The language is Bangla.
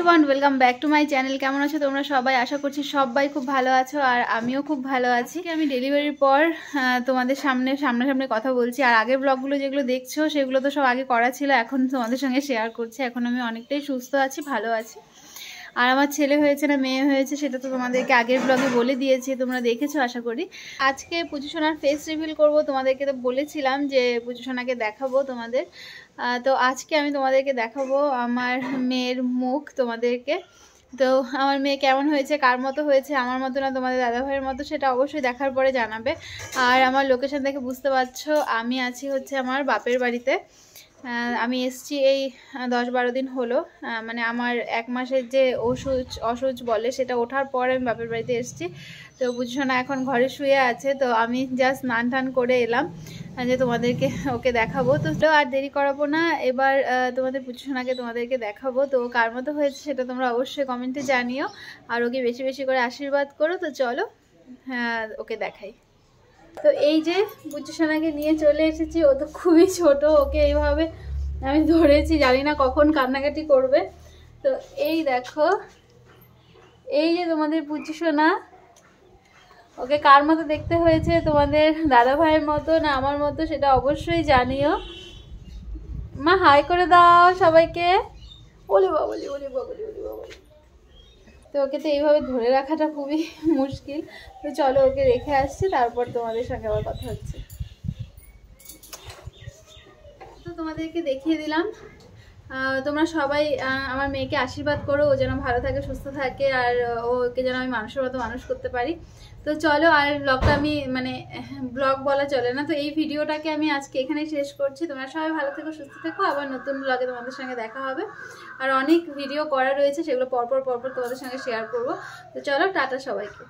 Everyone, welcome back to my channel. কেমন আছো তোমরা সবাই? আশা করছি সবাই খুব ভালো আছো, আর আমিও খুব ভালো আছি। আমি ডেলিভারির পর তোমাদের সামনাসামনি কথা বলছি। আর আগের ব্লগগুলো যেগুলো দেখছো সেগুলো তো সব আগে করা ছিল, এখন তোমাদের সঙ্গে শেয়ার করছি। এখন আমি অনেকটাই সুস্থ আছি, ভালো আছি। আর আমার ছেলে হয়েছে না মেয়ে হয়েছে সেটা তো তোমাদেরকে আগের ব্লগে বলে দিয়েছি, তোমরা দেখেছো আশা করি। আজকে পুজোসোনার ফেস রিভিল করব, তোমাদেরকে তো বলেছিলাম যে পুজোসোনাকে দেখাবো তোমাদের। তো আজকে আমি তোমাদেরকে দেখাবো আমার মেয়ের মুখ তোমাদেরকে। তো আমার মেয়ে কেমন হয়েছে, কার মতো হয়েছে, আমার মতো না তোমাদের দাদাভাইয়ের মতো, সেটা অবশ্যই দেখার পরে জানাবে। আর আমার লোকেশন দেখে বুঝতে পারছো আমি আছি হচ্ছে আমার বাপের বাড়িতে। আমি এসছি এই 10-12 দিন হলো, মানে আমার 1 মাসের যে অসুচ বলে সেটা ওঠার পর আমি বাপের বাড়িতে এসছি। তো পুজোসোনা এখন ঘরে শুয়ে আছে, তো আমি জাস্ট স্নান টান করে এলাম যে তোমাদেরকে ওকে দেখাবো। তো আর দেরি করাবো না, এবার তোমাদের পুজোসোনাকে তোমাদেরকে দেখাবো। তো কার মতো হয়েছে সেটা তোমরা অবশ্যই কমেন্টে জানিও, আর ওকে বেশি বেশি করে আশীর্বাদ করো। তো চলো ওকে দেখাই। তো এই যে পুজোসোনাকে নিয়ে চলে এসেছি, ও তো খুবই ছোট, ওকে এইভাবে আমি ধরেছি, জানি না কখন কান্নাকাটি করবে। তো এই দেখো, এই যে তোমাদের পুজোসোনা। ওকে কার মতো দেখতে হয়েছে, তোমাদের দাদা ভাইয়ের মতো না আমার মতো, সেটা অবশ্যই জানিও। মা হাই করে দাও সবাইকে। ওলে বাবলি, ওলে বাবলি, ওলে বাবলি। তো ওকে তো এইভাবে ধরে রাখাটা খুবই মুশকিল। তো চলো ওকে রেখে আসছি, তারপর তোমাদের সঙ্গে আবার কথা হচ্ছে। তো তোমাদেরকে দেখিয়ে দিলাম। তোমরা সবাই আমার মেয়েকে আশীর্বাদ করো, ও যেন ভালো থাকে, সুস্থ থাকে, আর ওকে যেন আমি মানুষের মতো মানুষ করতে পারি। তো চলো, আর ব্লগটা আমি মানে ব্লগ বলা চলে না, তো এই ভিডিওটাকে আমি আজকে এখানেই শেষ করছি। তোমরা সবাই ভালো থেকো, সুস্থ থেকো, আবার নতুন ব্লগে তোমাদের সঙ্গে দেখা হবে। আর অনেক ভিডিও করা রয়েছে, সেগুলো পরপর তোমাদের সঙ্গে শেয়ার করবো। তো চলো, টাটা সবাইকে।